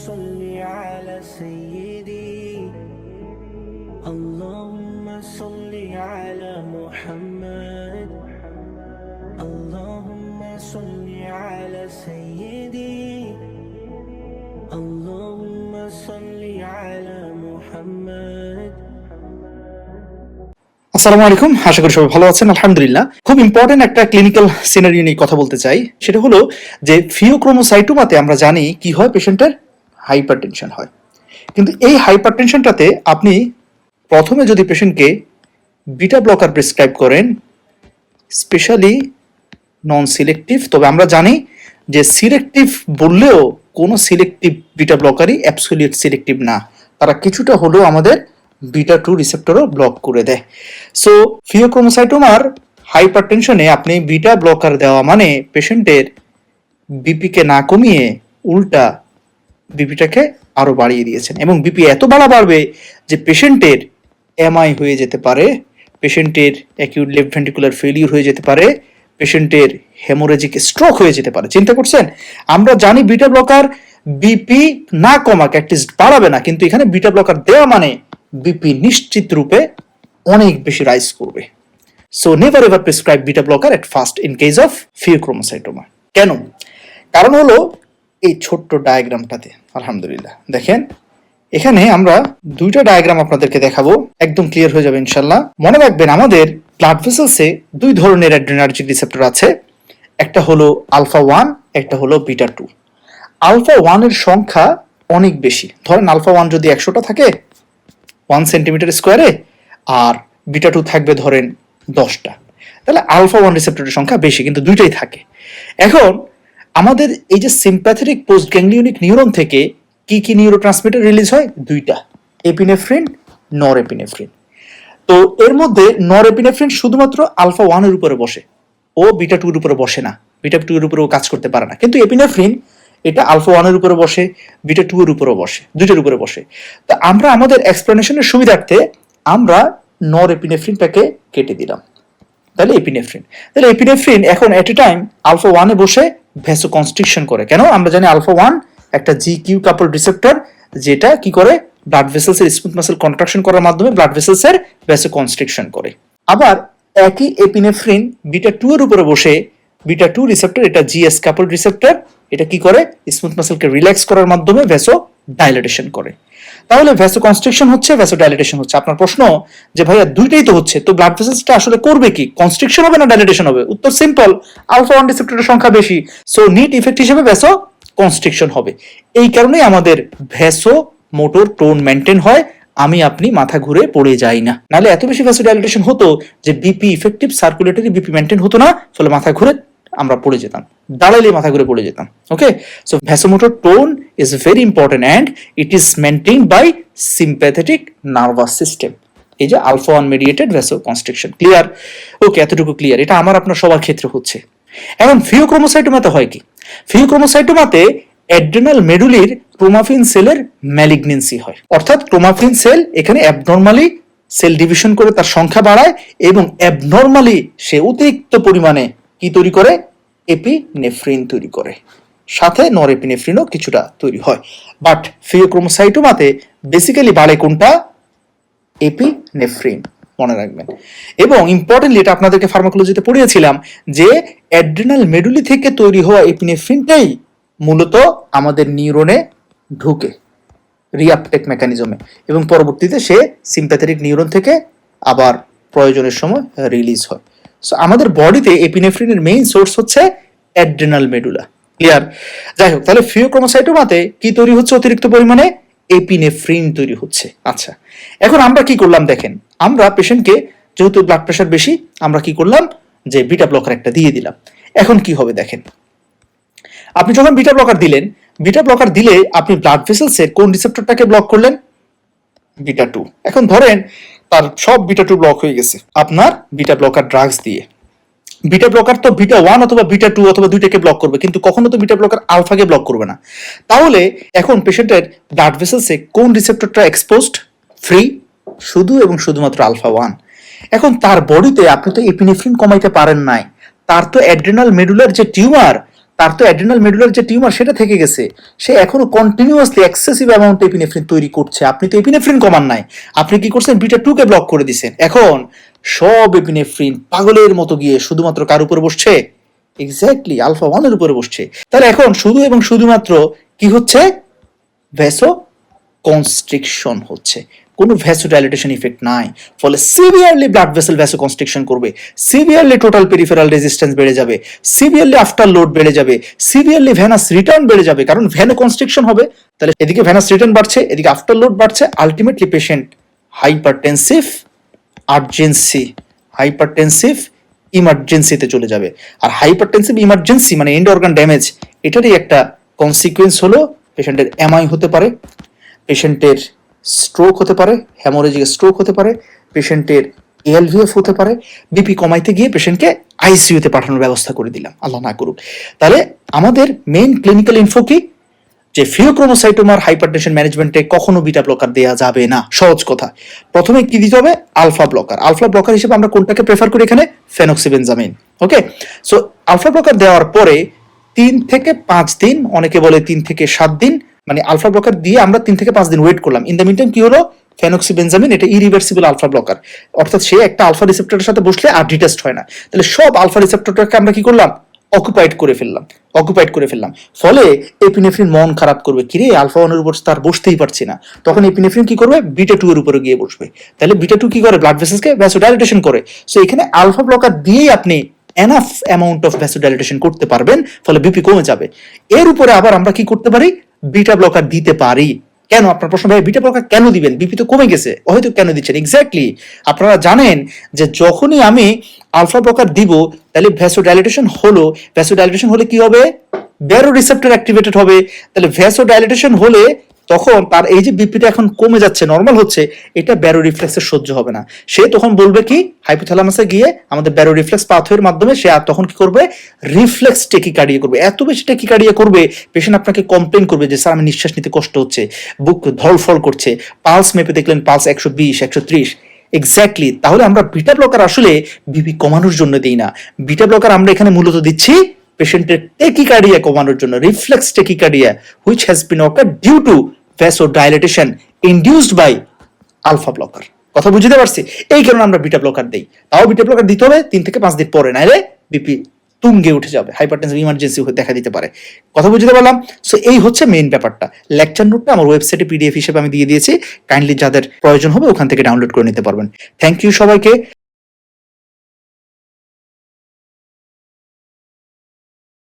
صل على سيدي اللهم صل على محمد اللهم صل على سيدي اللهم صل على محمد। আসসালামু আলাইকুম, আশা করি সবাই ভালো আছেন। আলহামদুলিল্লাহ। খুব ইম্পর্টেন্ট একটা ক্লিনিক্যাল সিনারিও নিয়ে কথা বলতে চাই। সেটা হলো যে ফিওক্রোমোসাইটোমাতে আমরা জানি কি হয়, পেশেন্টের হাইপারটেনশন হয়। কিন্তু এই হাইপারটেনশনটাতে আপনি প্রথমে যদি পেশেন্টকে বিটা ব্লকার প্রেসক্রাইব করেন, স্পেশালি নন সিলেক্টিভ, তবে আমরা জানি যে সিলেক্টিভ বললেও কোনো সিলেক্টিভ বিটা ব্লকারই অ্যাবসলিউট সিলেক্টিভ না, তারা কিছুটা হলেও আমাদের বিটা 2 রিসেপ্টরও ব্লক করে দেয়। সো ফিওক্রোমোসাইটোমার হাইপারটেনশনে আপনি বিটা ব্লকার দেওয়া মানে পেশেন্টের বিপিকে না কমিয়ে উল্টা বিপিটাকে আরো বাড়িয়ে দিয়েছেন, এবং বিপি এত বাড়বে যে পেশেন্টের এমআই হয়ে যেতে পারে, পেশেন্টের অ্যাকিউট লেফট ভেন্ট্রিকুলার ফেলিউর হয়ে যেতে পারে, পেশেন্টের হেমোরেজিক স্ট্রোক হয়ে যেতে পারে। চিন্তা করছেন? আমরা জানি বিটা ব্লকার বিপি না কমাক, অ্যাটলিস্ট বাড়াবে না, কিন্তু এখানে বিটা ব্লকার দেওয়া মানে বিপি নিশ্চিত রূপে অনেক বেশি রাইজ করবে। So never ever prescribe beta blocker at first in case of pheochromocytoma. কেন? কারণ হলো এই ছোট্ট ডায়াগ্রামটাতে, আলহামদুলিল্লাহ দেখেন, এখানে আমরা দুইটা ডায়াগ্রাম আপনাদেরকে দেখাবো, একদম ক্লিয়ার হয়ে যাবে ইনশাল্লাহ। মনে রাখবেন, আমাদের ব্লাড ভেসেলসে দুই ধরনের অ্যাড্রেনার্জিক রিসেপ্টর আছে, একটা হলো আলফা 1, একটা হলো বিটা 2। আলফা 1 এর সংখ্যা অনেক বেশি। ধরেন আলফা 1 যদি 100টা থাকে 1 সেন্টিমিটার স্কোয়ারে, আর বিটা 2 থাকবে ধরেন 10টা, তাহলে আলফা 1 রিসেপ্টরের সংখ্যা বেশি, কিন্তু দুইটাই থাকে। এখন আমাদের এই যে সিম্প্যাথেটিক পোস্ট গ্যাংলিয়নিক নিউরন থেকে কি কি নিউরোট্রান্সমিটার রিলিজ হয়? দুইটা, এপিনেফ্রিন, নরএপিনেফ্রিন। তো এর মধ্যে নরএপিনেফ্রিন শুধুমাত্র আলফা 1 এর উপরে বসে, ও বিটা 2 এর উপরে বসে না, বিটা 2 এর উপরেও কাজ করতে পারে না। কিন্তু এপিনেফ্রিন এটা আলফা 1 এর উপরে বসে, বিটা 2 এর উপরেও বসে, দুইটার উপরে বসে। তো আমরা আমাদের এক্সপ্লেনেশনের সুবিধার্থে আমরা নরএপিনেফ্রিনটাকে কেটে দিলাম, তাহলে এপিনেফ্রিন এখন এট এ টাইম আলফা 1 এ বসে ভ্যাসোকনস্ট্রিকশন করে। কেন? আমরা জানি আলফা 1 একটা জিকিউ কাপল রিসেপ্টর, যেটা কি করে ব্লাড ভেসেলসের স্মুথ মাসল কন্ট্রাকশন করার মাধ্যমে ব্লাড ভেসেলসের ভ্যাসোকনস্ট্রিকশন করে। আবার একই এপিনেফ্রিন বিটা 2 এর উপরে বসে, বিটা 2 রিসেপ্টর এটা জিএস কাপল রিসেপ্টর, এটা কি করে স্মুথ মাসলকে রিল্যাক্স করার মাধ্যমে ভ্যাসো ডাইলেটেশন করে। তাহলে ভ্যাসোকনস্ট্রিকশন হচ্ছে, ভ্যাসোডাইলেটেশন হচ্ছে। আপনার প্রশ্ন যে ভাইয়া দুইটাই তো হচ্ছে, তো ব্লাড ভেসেলসটা আসলে করবে কি? কনস্ট্রিকশন হবে না ডাইলেটেশন হবে? উত্তর সিম্পল, আলফা 1 রিসেপ্টরের সংখ্যা বেশি, সো নিট ইফেক্ট হিসেবে ভ্যাসো কনস্ট্রিকশন হবে। এই কারণেই আমাদের ভ্যাসো মোটর টোন মেইনটেইন হয়, আমি আপনি মাথা ঘুরে পড়ে যাই না। নাহলে এত বেশি ভ্যাসোডাইলেটেশন হতো যে BP effective circulatory BP maintain হতো না, ফলে মাথা ঘুরে আমরা পড়ে যেতাম, দাঁড়াইলে মাথা ঘুরে পড়ে যেতাম। Okay, so vasomotor tone is very important and it is maintained by sympathetic nervous system. এই যে alpha 1 mediated vasoconstriction. Clear? Okay, এতটুকু ক্লিয়ার। এটা আমার আপনার সবার ক্ষেত্রে হচ্ছে। এখন ফিওক্রোমোসাইটোমাতে হয় কি? ফিওক্রোমোসাইটোমাতে অ্যাড্রেনাল মেডুলির ক্রোমাফিন সেলের ম্যালিগনেন্সি হয়, অর্থাৎ ক্রোমাফিন সেল এখানে অ্যাবনর্মালি সেল ডিভিশন করে তার সংখ্যা বাড়ায়, এবং অ্যাবনর্মালি সে অতিরিক্ত পরিমাণে কি তৈরি করে? এপিনেফ্রিন তৈরি করে, সাথে নরএপিনেফ্রিনও কিছুটা তৈরি হয়। বাট ফিওক্রোমোসাইটোমাতে বেসিক্যালি বাড়ে কোনটা? এপিনেফ্রিন, মনে রাখবেন। এবং ইম্পর্টেন্টলি এটা আপনাদেরকে ফার্মাকোলজিতে পড়িয়েছিলাম যে অ্যাড্রেনাল মেডুলি থেকে তৈরি হওয়া এপিনেফ্রিনটাই মূলত আমাদের নিউরনে ঢুকে রিআপটেক মেকানিজমে, এবং পরবর্তীতে সে সিম্প্যাথেটিক নিউরন থেকে আবার প্রয়োজনের সময় রিলিজ হয়। সো আমাদের বডিতে এপিনেফ্রিনের মেইন সোর্স হচ্ছে অ্যাড্রেনাল মেডুলা। ক্লিয়ার? যাই হোক, তাহলে ফিওক্রোমোসাইটোমাতে কি তৈরি হচ্ছে? অতিরিক্ত পরিমাণে এপিনেফ্রিন তৈরি হচ্ছে। আচ্ছা, এখন আমরা কি করলাম দেখেন, আমরা পেশেন্টকে যেহেতু ব্লাড প্রেশার বেশি, আমরা কি করলাম যে বিটা ব্লকার একটা দিয়ে দিলাম। এখন কি হবে দেখেন, আপনি যখন বিটা ব্লকার দিলেন, বিটা ব্লকার দিলে আপনি ব্লাড ভেসেলসের কোন রিসেপ্টরটাকে ব্লক করলেন? বিটা 2। এখন ধরেন তার সব বিটা 2 ব্লক হয়ে গেছে আপনার বিটা ব্লকার ড্রাগস দিয়ে। বিটা ব্লকার তো বিটা 1 অথবা বিটা 2 অথবা দুইটাকে ব্লক করবে, কিন্তু কখনো তো বিটা ব্লকার আলফাকে ব্লক করবে না। তাহলে এখন পেশেন্টের ব্লাড ভেসেলসে কোন রিসেপ্টরটা এক্সপোজড? ফ্রি, শুধু এবং শুধুমাত্র আলফা 1। এখন তার বডিতে আপনি তো এপিনেফ্রিন কমাইতে পারেন নাই, তার তো অ্যাড্রেনাল মেডুলার যে টিউমার, তার তো অ্যাড্রিনাল মেডুলার যে টিউমার সেটা থেকে গেছে, সে এখনো কন্টিনিউয়াসলি এক্সেসিভ অ্যামাউন্ট এপিনেফ্রিন তৈরি করছে। আপনি তো এপিনেফ্রিন কমান নাই, আপনি কি করছেন, বিটা 2 কে ব্লক করে দিছেন। এখন সব এপিনেফ্রিন পাগলের মতো গিয়ে শুধুমাত্র কার উপরে বসছে? এক্স্যাক্টলি আলফা 1 এর উপরে বসছে। তাহলে এখন শুধু এবং শুধুমাত্র কি হচ্ছে? ভ্যাসো কনস্ট্রিকশন হচ্ছে, কোনো ভ্যাসোডাইলেটেশন ইফেক্ট নাই। ফলে সিভিয়ারলি ব্লাড ভেসেল ভ্যাসো কনস্ট্রিকশন করবে, সিভিয়ারলি টোটাল পেরিফেরাল রেজিস্ট্যান্স বেড়ে যাবে, সিভিয়ারলি আফটার লোড বেড়ে যাবে, সিভিয়ারলি ভেনাস রিটার্ন বেড়ে যাবে, কারণ ভ্যানো কনস্ট্রিকশন হবে। তাহলে এদিকে ভেনাস রিটার্ন বাড়ছে, এদিকে আফটার লোড বাড়ছে, ultimately patient hypertensive urgency, hypertensive ইমার্জেন্সিতে চলে যাবে। আর হাইপারটেনসিভ ইমার্জেন্সি মানে এন্ড অর্গান ড্যামেজ, এটারই একটা কনসিকুয়েন্স হলো পেশেন্টের এমআই হতে পারে, পেশেন্টের স্ট্রোক হতে পারে, হ্যামোরেজিক স্ট্রোক হতে পারে, পেশেন্টের এএলভিএফ হতে পারে। বিপি কমাইতে গিয়ে পেশেন্টকে আইসিইউতে পাঠানোর ব্যবস্থা করে দিলাম, আল্লাহ না করুক। তাহলে আমাদের মেইন ক্লিনিক্যাল ইনফো কি? যে ফিওক্রোমোসাইটোমার হাইপারটেনশন ম্যানেজমেন্টে কখনো বিটা ব্লকার দেওয়া যাবে না। সহজ কথা, প্রথমে কি দিতে হবে? Alpha blocker. আলফা ব্লকার হিসেবে আমরা কোনটাকে প্রেফার করি এখানে? ফেনক্সিবেনজামিন। ওকে, সো আলফা ব্লকার দেওয়ার পরে 3 থেকে 5 দিন, অনেকে বলে 3 থেকে 7 দিন, মানে আলফা ব্লকার দিয়ে আমরা 3 থেকে 5 দিন ওয়েট করলাম। ইন দ্য মিনটাইম কি হলো? ফেনক্সিবেনজামিন এটা ইরিভার্সিবল আলফা ব্লকার, অর্থাৎ সে একটা আলফা রিসেপ্টরের সাথে বসলে আর ডিটেস্ট হয় না। তাহলে সব আলফা রিসেপ্টরটাকে আমরা কি করলাম? অকুপাইড করে ফেললাম। ফলে এপিনেফ্রিন মন খারাপ করবে, কিরে আলফা 1 এর উপর তার বসতেই পারছি না, তখন এপিনেফ্রিন কি করবে? বিটা 2 এর উপরে গিয়ে বসবে। তাহলে বিটা 2 কি করে? ব্লাড ভেসেলসকে ভ্যাসোডাইলেটেশন করে। সো এখানে আলফা ব্লকার দিয়েই আপনি এনাফ অ্যামাউন্ট অফ ভ্যাসোডাইলেটেশন করতে পারবেন, ফলে বিপি কমে যাবে। এর উপরে আবার আমরা কি করতে পারি? বিটা ব্লকার দিতে পারি। কেন? আপনার প্রশ্ন, ভাই বিটা ব্লকার কেন দিবেন? বিপি তো কমে গেছে, হয়তো কেন দিচ্ছেন? এক্স্যাক্টলি আপনারা জানেন যে যখনই আমি আলফা ব্লকার দিব তাহলে ভ্যাসোডাইলেটেশন হলে কি হবে? ব্যারো রিসেপ্টর অ্যাক্টিভেটেড হবে। তাহলে ভ্যাসোডাইলেটেশন হলে তখন তার এই যে বিপিটা এখন কমে যাচ্ছে, নর্মাল হচ্ছে, এটা ব্যারো রিফ্লেক্সের সহ্য হবে না। সে তখন বলবে কি? হাইপোথ্যালামাসে গিয়ে আমাদের ব্যারো রিফ্লেক্স পাথওয়ের মাধ্যমে সে আর তখন কি করবে? রিফ্লেক্স টেকিকার্ডিয়া করবে। এত বেশি টেকিকার্ডিয়া করবে, পেশেন্ট আপনাকে কমপ্লেন করবে যে স্যার আমি নিঃশ্বাস নিতে কষ্ট হচ্ছে, বুক ধড়ফড় করছে, পালস মেপে দেখলেন পালস 120 130। এক্স্যাক্টলি, তাহলে আমরা বিটা ব্লকার আসলে বিপি কমানোর জন্য দিই না। বিটা ব্লকার আমরা এখানে মূলত দিচ্ছি পেশেন্টের টেকিকার্ডিয়া কমানোর জন্য, reflex tachycardia which has been occur due to vasodilatation induced by alpha blocker. কথা বুঝতে পারছি? এই কারণে আমরা বিটা ব্লকার দেই। তাও বিটা ব্লকার দিতে হবে 3 থেকে 5 দিন পরে, নাইলে বিপি তুঙ্গে উঠে যাবে, হাইপারটেনশন ইমার্জেন্সি দেখা দিতে পারে। কথা বুঝতে পারলাম? সো এই হচ্ছে মেইন ব্যাপারটা। লেকচার নোটটা আমার ওয়েবসাইটে পিডিএফ হিসেবে আমি দিয়ে দিয়েছি, কাইন্ডলি যাদের প্রয়োজন হবে ওখান থেকে ডাউনলোড করে নিতে পারবেন। থ্যাংক ইউ সবাইকে।